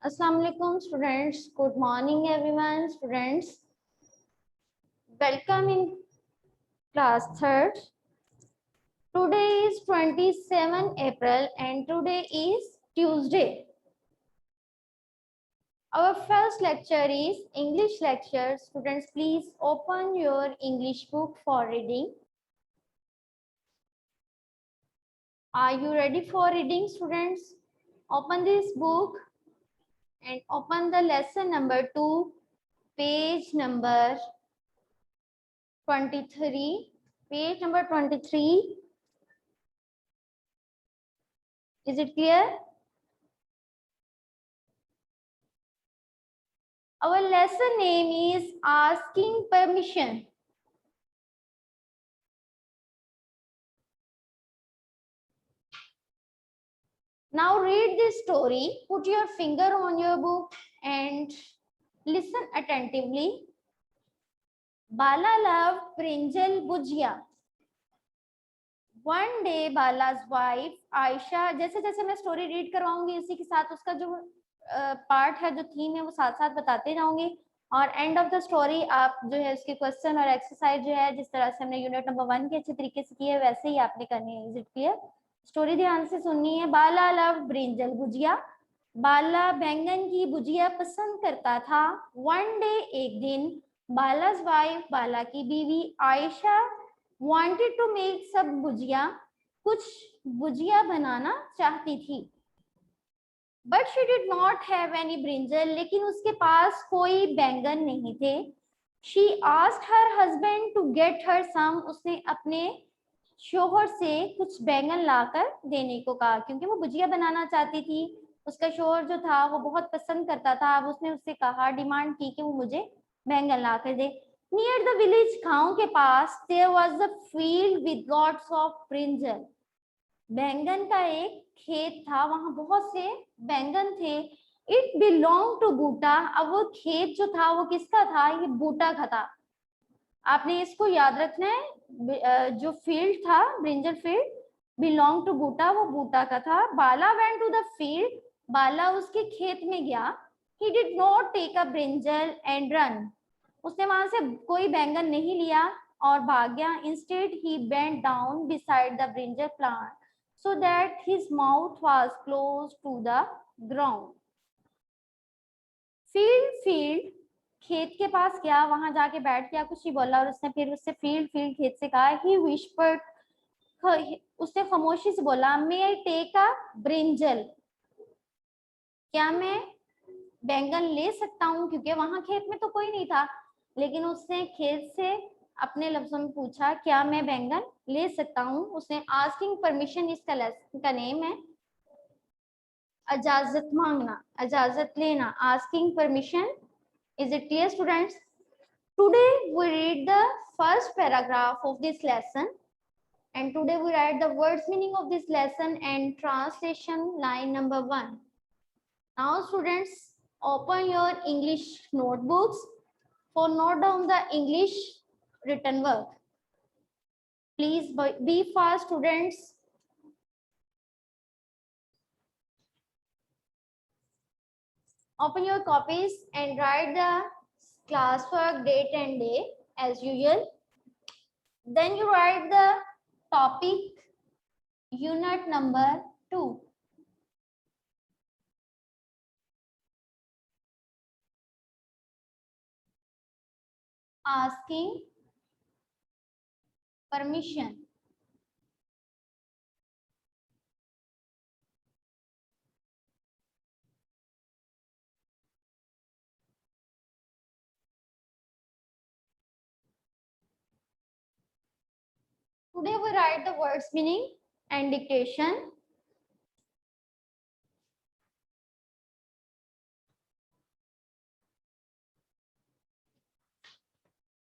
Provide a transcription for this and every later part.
Assalamu alaikum students. Good morning everyone students. Welcome in class 3rd. Today is 27 April and today is Tuesday. Our first lecture is English lecture. Students, please open your English book for reading. Are you ready for reading, students? Open this book and open the lesson number 2, page number 23. Page number 23. Is it clear? Our lesson name is Asking Permission. Now read this story. Put your finger on your book and listen attentively. Bala loved brinjal bhujia. One day Bala's wife Aisha, जैसे जैसे मैं story read करवाऊंगी इसी के साथ उसका जो part है, जो थीम है, वो साथ साथ बताते जाऊंगी और एंड ऑफ द स्टोरी आप जो है उसके क्वेश्चन और एक्सरसाइज जो है जिस तरह से हमने यूनिट नंबर 1 के अच्छे तरीके से किए वैसे ही आपने करनी है। Is it clear? स्टोरी ध्यान से सुननी है। बाला लव ब्रिंजल भुजिया। बाला बैंगन की भुजिया पसंद करता था। वन डे, एक दिन, बाला's वाइफ, बाला की बीवी आयशा wanted to make सब भुजिया, कुछ भुजिया बनाना चाहती थी। But she did not have any brinjal, लेकिन उसके पास कोई बैंगन नहीं थे। She asked her husband to get her some, उसने अपने शोहर से कुछ बैंगन लाकर देने को कहा क्योंकि वो भुजिया बनाना चाहती थी। उसका शोहर जो था वो बहुत पसंद करता था। अब उसने उससे कहा, डिमांड की कि वो मुझे बैंगन लाकर दे। नियर द विलेज, गांव के पास, there was a field with lots of brinjal. बैंगन का एक खेत था, वहां बहुत से बैंगन थे। इट बिलोंग टू बूटा। अब वो खेत जो था वो किसका था? ये बूटा का था। आपने इसको याद रखना है। जो फील्ड था, brinjal field, belong to Boota, वो बूटा का था। Bala went to the field. Bala उसके खेत में गया। He did not take a brinjal and run. उसने वहां से कोई बैंगन नहीं लिया और भाग गया। Instead he bent down beside the brinjal plant so that his mouth was close to the ground. Field खेत के पास गया, वहां जाके बैठ गया, कुछ ही बोला और उसने फिर उससे फील्ड खेत से कहा, he whispered, उसने खामोशी से बोला, may I take a brinjal, क्या मैं बैंगन ले सकता हूँ? क्योंकि वहां खेत में तो कोई नहीं था, लेकिन उसने खेत से अपने लफ्जों में पूछा, क्या मैं बैंगन ले सकता हूँ? उसने आस्किंग परमिशन, इसका लेसन का नेम है इजाजत मांगना, इजाजत लेना, asking permission. Is it clear students? Today we read the first paragraph of this lesson and today we write the words meaning of this lesson and translation line number 1. Now students, open your English notebooks for note down the English written work. Please be fast students. Open your copies and write the classwork date and day as usual. Then you write the topic unit number 2. Asking permission. Today we write the words meaning and dictation.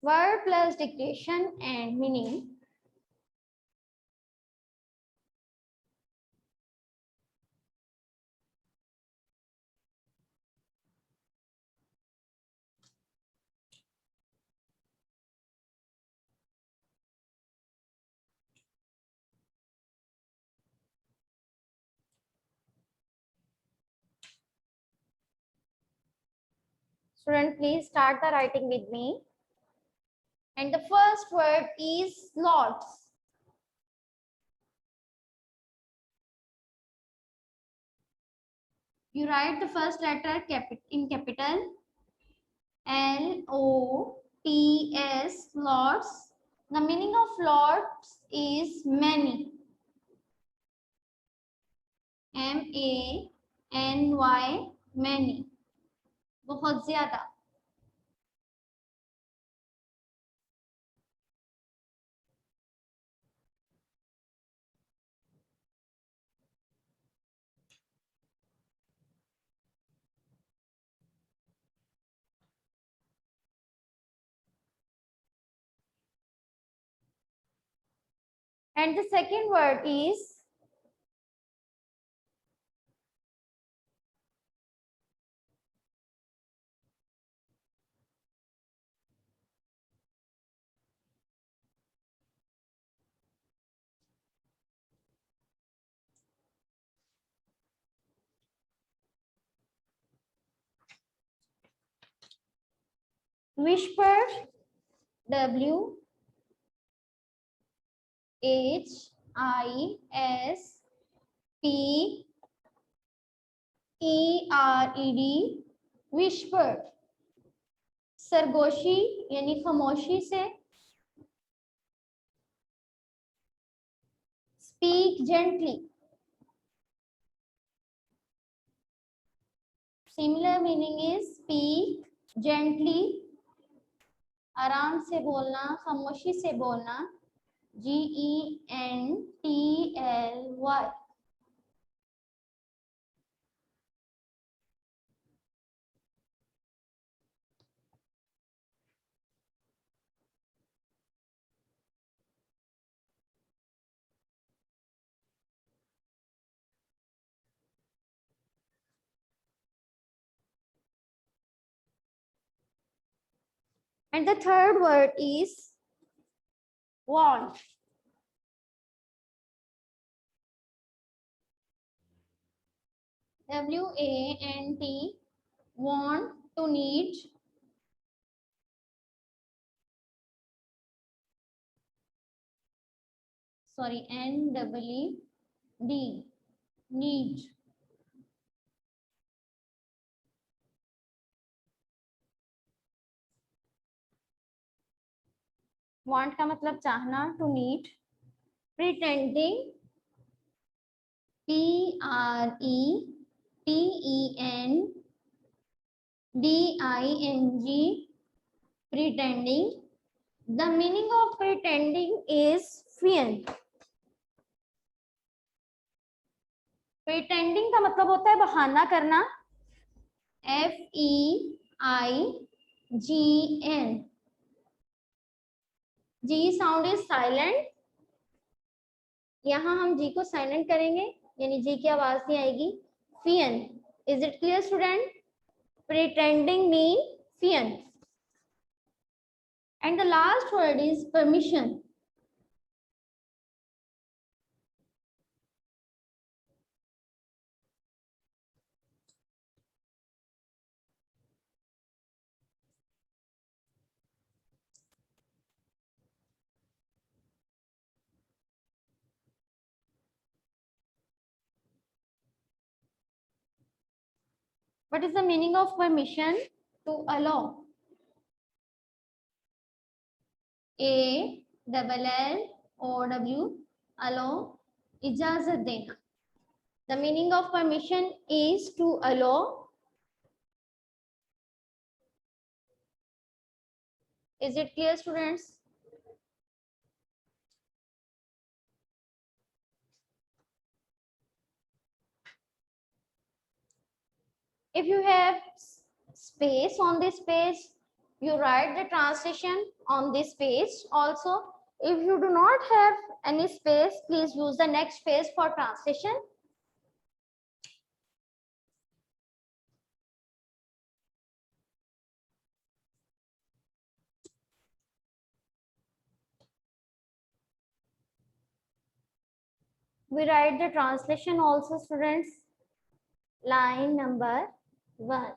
Word plus dictation and meaning. Student, please start the writing with me. And the first word is slots. You write the first letter in capital LOTS, lots. The meaning of lots is many. MANY, many. बहुत ज्यादा. And the second word is whisper. WHISPERED, whispered. सरगोशी यानी खामोशी से. Speak gently. Similar meaning is speak gently. आराम से बोलना, खामोशी से बोलना. GENTLY. And the third word is want. WANT, want, to need. Sorry, NEED, need. Want का मतलब चाहना, to need. Pretending, PRETENDING, pretending. The meaning of pretending is feign. Pretending का मतलब होता है बहाना करना. FEIGN. G sound is silent. यहाँ हम G को साइलेंट करेंगे, यानी G की आवाज नहीं आएगी. Feign. Is it clear, student? Pretending mean feign. And the last word is permission. What is the meaning of permission? To allow. ALLOW, allow, इजाजत देना. The meaning of permission is to allow. Is it clear, students? If you have space on this page, you write the translation on this page. Also, if you do not have any space, please use the next page for translation. We write the translation also, students. Line number 1.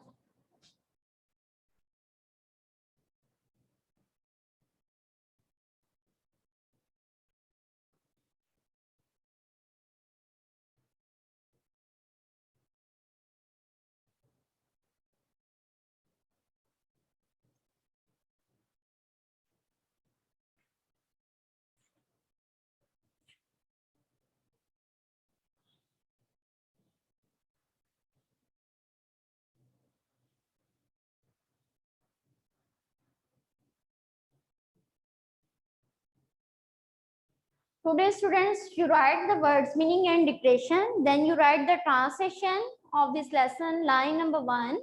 Today students, you write the words meaning and dictation, then you write the translation of this lesson, line number 1.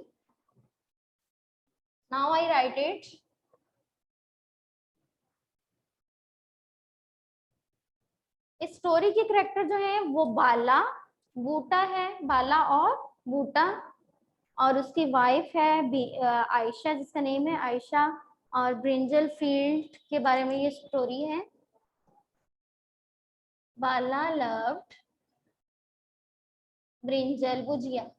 Now I write it. इस story के character जो है वो बाला, बूटा है, बाला और बूटा, और उसकी wife है आयशा, जिसका नेम है आयशा, और ब्रिंजल फील्ड के बारे में ये स्टोरी है। Bala loved brinjal bhujia.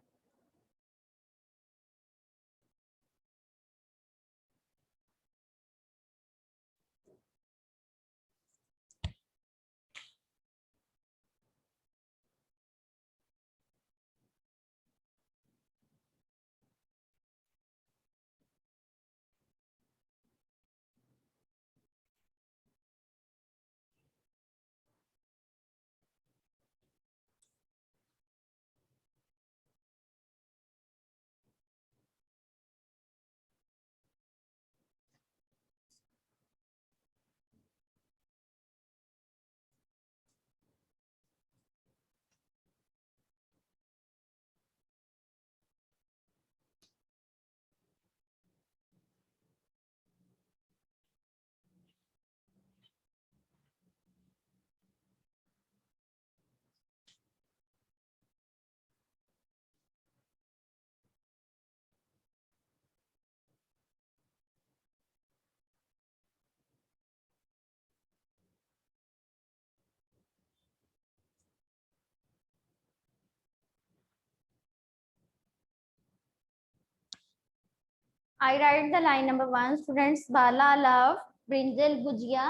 I write the line number 1. Students, Bala love brinjal bhujia.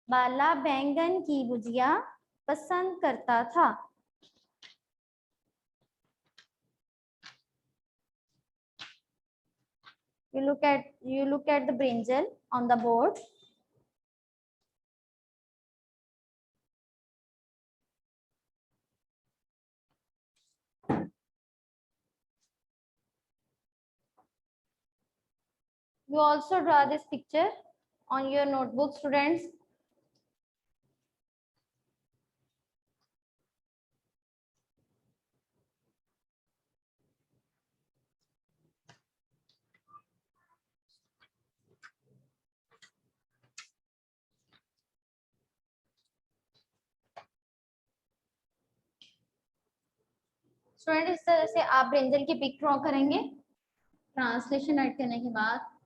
Bala बैंगन की भुजिया पसंद करता था। You look at the brinjal on the board. You also draw this picture on your notebook, students. Student, इस तरह से आप ब्रिंजल की पिक ड्रॉ करेंगे ट्रांसलेशन ऐड करने के बाद।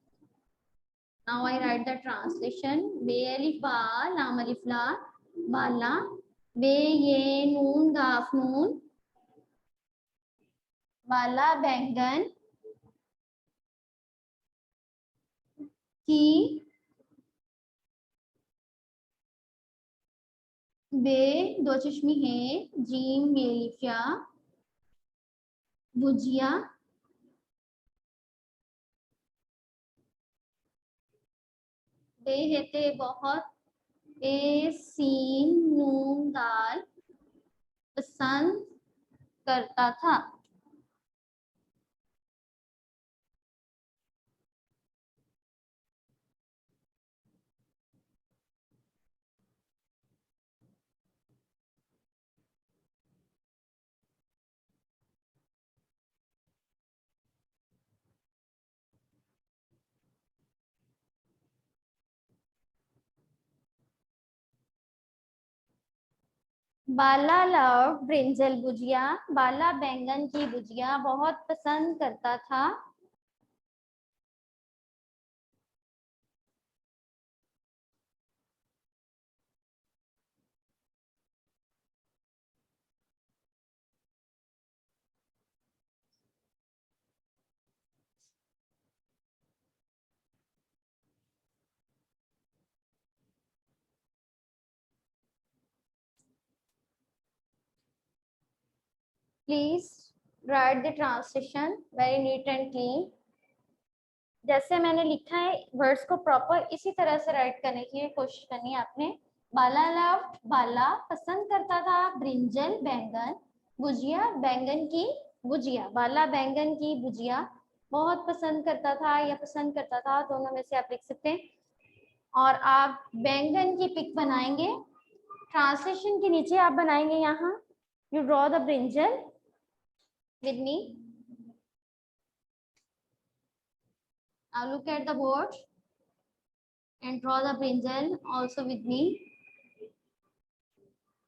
Now I write the translation. बे अलिफ बा लाम अलिफ ला बाला, बे ये नून गाफ नून, बाला बैंगन की, बे दो चश्मी है, जीम ये लिफिया भुजिया, बे हेते बहुत, ए सीन नून दाल पसंद करता था। बाला लव ब्रिंजल भुजिया, बाला बैंगन की भुजिया बहुत पसंद करता था। Please right the translation very neat and clean. जैसे मैंने लिखा है वर्ड्स को प्रॉपर इसी तरह से राइट करने की कोशिश करनी है आपने। बाला लव, बाला पसंद करता था ब्रिंजल बैंगन, भुजिया बैंगन की भुजिया, बाला बैंगन की भुजिया बहुत पसंद करता था या पसंद करता था, दोनों में से आप लिख सकते हैं। और आप बैंगन की पिक बनाएंगे ट्रांसलेशन के नीचे आप बनाएंगे यहाँ, you draw the brinjal with me. Now look at the board and draw the brinjal also with me.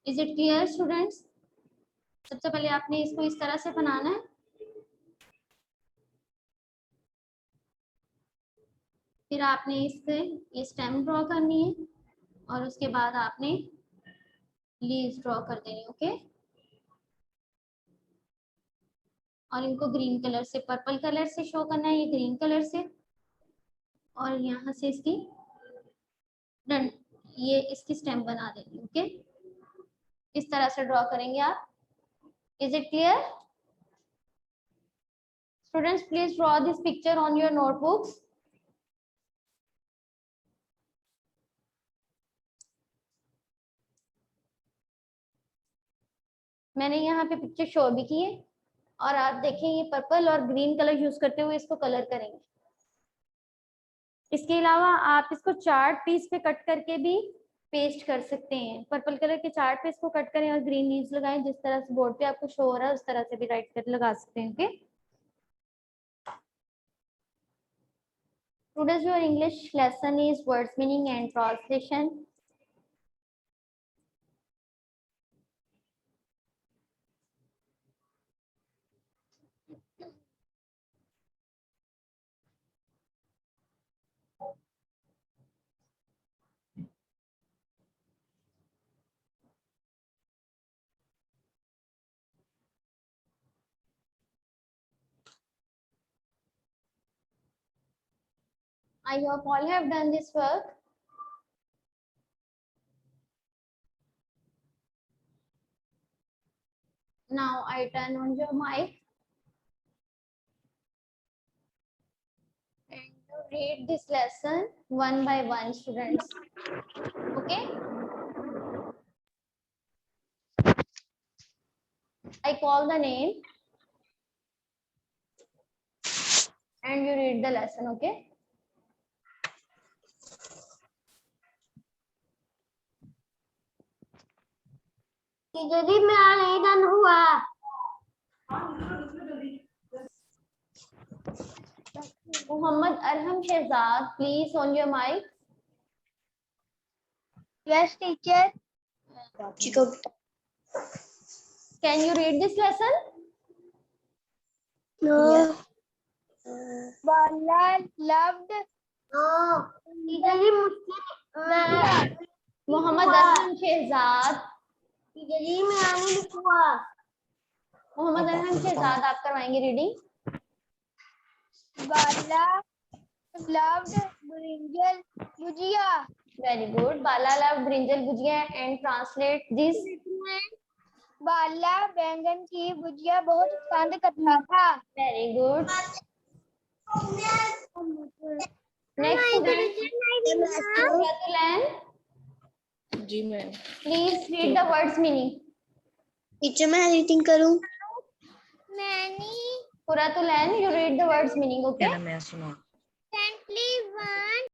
Is it clear students? सबसे पहले आपने इसको इस तरह से बनाना है, फिर आपने इससे ये स्टेम ड्रॉ करनी है और उसके बाद आपने लीव्स ड्रॉ कर देनी, ओके। और इनको ग्रीन कलर से, पर्पल कलर से शो करना है, ये ग्रीन कलर से, और यहाँ से इसकी डन, ये इसकी स्टेम बना देंगे, ओके। इस तरह से ड्रॉ करेंगे आप। Is it clear students? Please draw this picture on your notebooks. मैंने यहाँ पे पिक्चर शो भी की है और आप देखें ये पर्पल और ग्रीन कलर यूज करते हुए इसको कलर करेंगे। इसके अलावा आप इसको चार्ट पीस पे कट करके भी पेस्ट कर सकते हैं। पर्पल कलर के चार्ट पे इसको कट करें और ग्रीन लीव्स लगाएं, जिस तरह से बोर्ड पे आपको शो हो रहा है उस तरह से भी राइट कर लगा सकते हैं, okay. Today's your English lesson is words meaning and translation. I hope all have done this work. Now I turn on your mic and read this lesson one by one, students. Okay? I call the name and you read the lesson, okay? जल्दी में आ नहीं done हुआ। Muhammad Arham Shehzad, please on your mic. Yes, teacher. Can you read this lesson? No. Bala loved. No. जल्दी मुझसे Muhammad Arham Shehzad. जल्दी में आने लिखवा। Muhammad Arham Shehzad आप करवाएंगे reading. Bala loved brinjal bhujia. Very good. Bala loved brinjal bhujia and translate this. बाला बैंगन की भुजिया बहुत पसंद करता था। Very good. Next student. जी ma'am. Please read the words meaning. Teacher मैं रीडिंग करूं? मैंने Qurratulan, you read the words meaning, okay? मैं सुनो।